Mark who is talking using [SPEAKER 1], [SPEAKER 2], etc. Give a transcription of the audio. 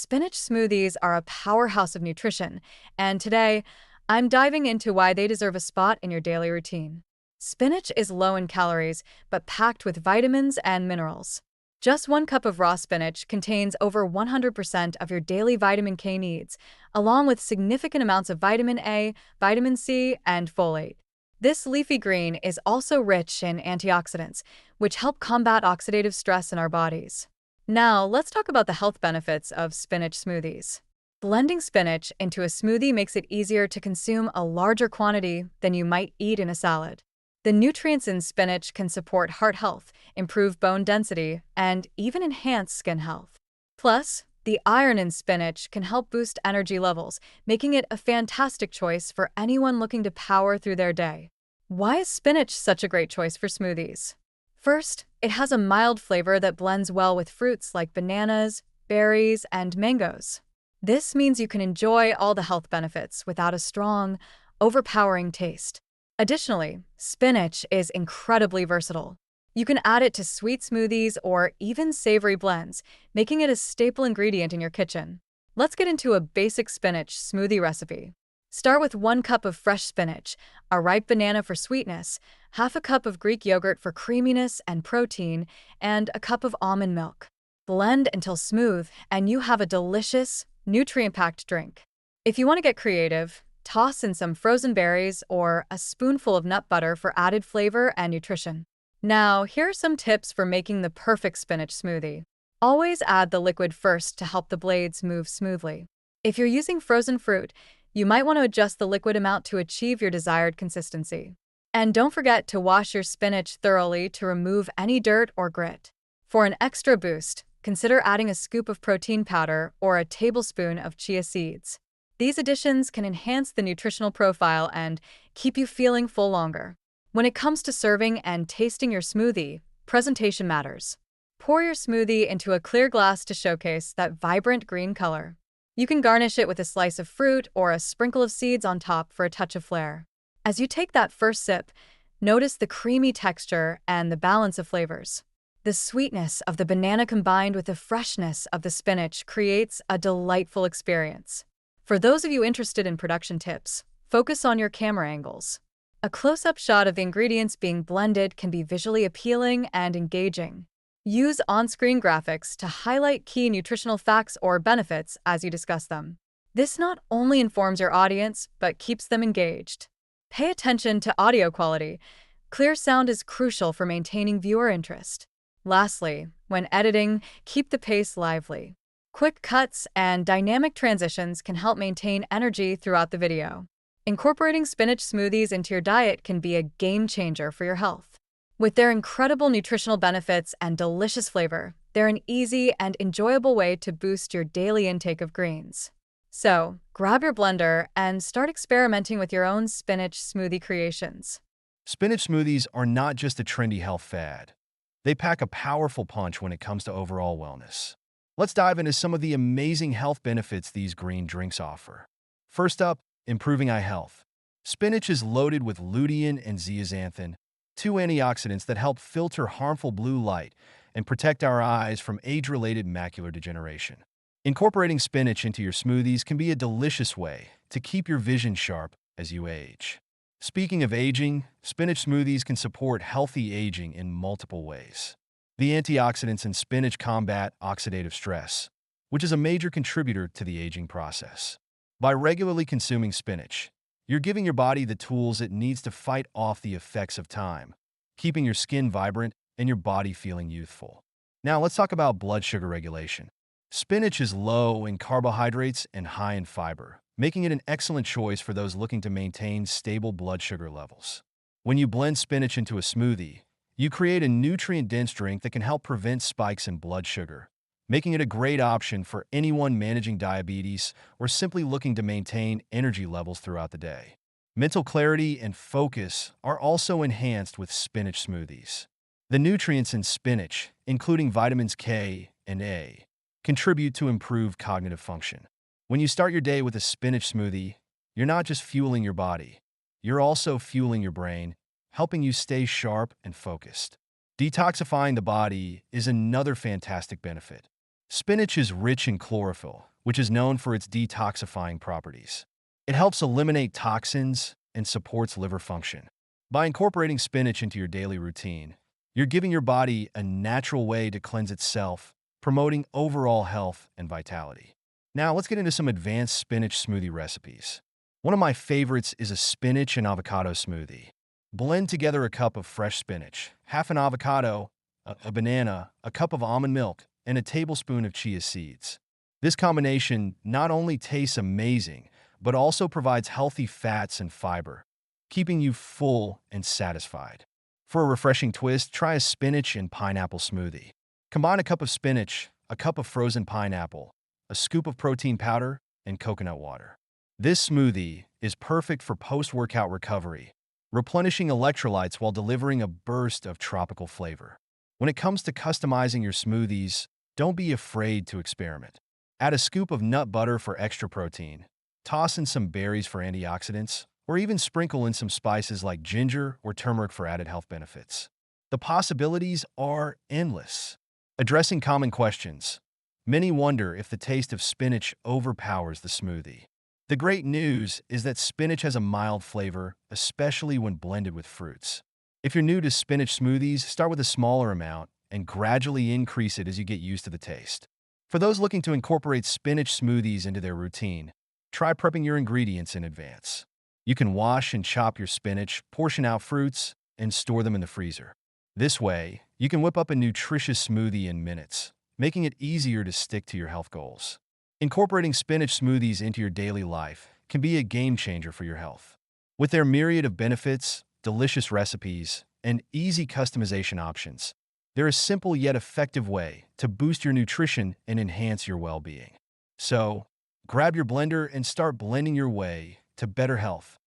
[SPEAKER 1] Spinach smoothies are a powerhouse of nutrition, and today I'm diving into why they deserve a spot in your daily routine. Spinach is low in calories, but packed with vitamins and minerals. Just 1 cup of raw spinach contains over 100% of your daily vitamin K needs, along with significant amounts of vitamin A, vitamin C, and folate. This leafy green is also rich in antioxidants, which help combat oxidative stress in our bodies. Now, let's talk about the health benefits of spinach smoothies. Blending spinach into a smoothie makes it easier to consume a larger quantity than you might eat in a salad. The nutrients in spinach can support heart health, improve bone density, and even enhance skin health. Plus, the iron in spinach can help boost energy levels, making it a fantastic choice for anyone looking to power through their day. Why is spinach such a great choice for smoothies? First, it has a mild flavor that blends well with fruits like bananas, berries, and mangoes. This means you can enjoy all the health benefits without a strong, overpowering taste. Additionally, spinach is incredibly versatile. You can add it to sweet smoothies or even savory blends, making it a staple ingredient in your kitchen. Let's get into a basic spinach smoothie recipe. Start with 1 cup of fresh spinach, a ripe banana for sweetness, half a cup of Greek yogurt for creaminess and protein, and a cup of almond milk. Blend until smooth, and you have a delicious, nutrient-packed drink. If you want to get creative, toss in some frozen berries or a spoonful of nut butter for added flavor and nutrition. Now, here are some tips for making the perfect spinach smoothie. Always add the liquid first to help the blades move smoothly. If you're using frozen fruit, you might want to adjust the liquid amount to achieve your desired consistency. And don't forget to wash your spinach thoroughly to remove any dirt or grit. For an extra boost, consider adding a scoop of protein powder or a tablespoon of chia seeds. These additions can enhance the nutritional profile and keep you feeling full longer. When it comes to serving and tasting your smoothie, presentation matters. Pour your smoothie into a clear glass to showcase that vibrant green color. You can garnish it with a slice of fruit or a sprinkle of seeds on top for a touch of flair. As you take that first sip, notice the creamy texture and the balance of flavors. The sweetness of the banana combined with the freshness of the spinach creates a delightful experience. For those of you interested in production tips, focus on your camera angles. A close-up shot of the ingredients being blended can be visually appealing and engaging. Use on-screen graphics to highlight key nutritional facts or benefits as you discuss them. This not only informs your audience, but keeps them engaged. Pay attention to audio quality. Clear sound is crucial for maintaining viewer interest. Lastly, when editing, keep the pace lively. Quick cuts and dynamic transitions can help maintain energy throughout the video. Incorporating spinach smoothies into your diet can be a game changer for your health. With their incredible nutritional benefits and delicious flavor, they're an easy and enjoyable way to boost your daily intake of greens. So, grab your blender and start experimenting with your own spinach smoothie creations.
[SPEAKER 2] Spinach smoothies are not just a trendy health fad. They pack a powerful punch when it comes to overall wellness. Let's dive into some of the amazing health benefits these green drinks offer. First up, improving eye health. Spinach is loaded with lutein and zeaxanthin, two antioxidants that help filter harmful blue light and protect our eyes from age-related macular degeneration. Incorporating spinach into your smoothies can be a delicious way to keep your vision sharp as you age. Speaking of aging, spinach smoothies can support healthy aging in multiple ways. The antioxidants in spinach combat oxidative stress, which is a major contributor to the aging process. By regularly consuming spinach, you're giving your body the tools it needs to fight off the effects of time, keeping your skin vibrant and your body feeling youthful. Now let's talk about blood sugar regulation. Spinach is low in carbohydrates and high in fiber, making it an excellent choice for those looking to maintain stable blood sugar levels. When you blend spinach into a smoothie, you create a nutrient-dense drink that can help prevent spikes in blood sugar, making it a great option for anyone managing diabetes or simply looking to maintain energy levels throughout the day. Mental clarity and focus are also enhanced with spinach smoothies. The nutrients in spinach, including vitamins K and A, contribute to improved cognitive function. When you start your day with a spinach smoothie, you're not just fueling your body, you're also fueling your brain, helping you stay sharp and focused. Detoxifying the body is another fantastic benefit. Spinach is rich in chlorophyll, which is known for its detoxifying properties. It helps eliminate toxins and supports liver function. By incorporating spinach into your daily routine, you're giving your body a natural way to cleanse itself, promoting overall health and vitality. Now, let's get into some advanced spinach smoothie recipes. One of my favorites is a spinach and avocado smoothie. Blend together a cup of fresh spinach, half an avocado, a banana, a cup of almond milk, and a tablespoon of chia seeds. This combination not only tastes amazing, but also provides healthy fats and fiber, keeping you full and satisfied. For a refreshing twist, try a spinach and pineapple smoothie. Combine a cup of spinach, a cup of frozen pineapple, a scoop of protein powder, and coconut water. This smoothie is perfect for post-workout recovery, replenishing electrolytes while delivering a burst of tropical flavor. When it comes to customizing your smoothies, don't be afraid to experiment. Add a scoop of nut butter for extra protein, toss in some berries for antioxidants, or even sprinkle in some spices like ginger or turmeric for added health benefits. The possibilities are endless. Addressing common questions. Many wonder if the taste of spinach overpowers the smoothie. The great news is that spinach has a mild flavor, especially when blended with fruits. If you're new to spinach smoothies, start with a smaller amount and gradually increase it as you get used to the taste. For those looking to incorporate spinach smoothies into their routine, try prepping your ingredients in advance. You can wash and chop your spinach, portion out fruits, and store them in the freezer. This way, you can whip up a nutritious smoothie in minutes, making it easier to stick to your health goals. Incorporating spinach smoothies into your daily life can be a game changer for your health. With their myriad of benefits, delicious recipes, and easy customization options, they're a simple yet effective way to boost your nutrition and enhance your well-being. So, grab your blender and start blending your way to better health.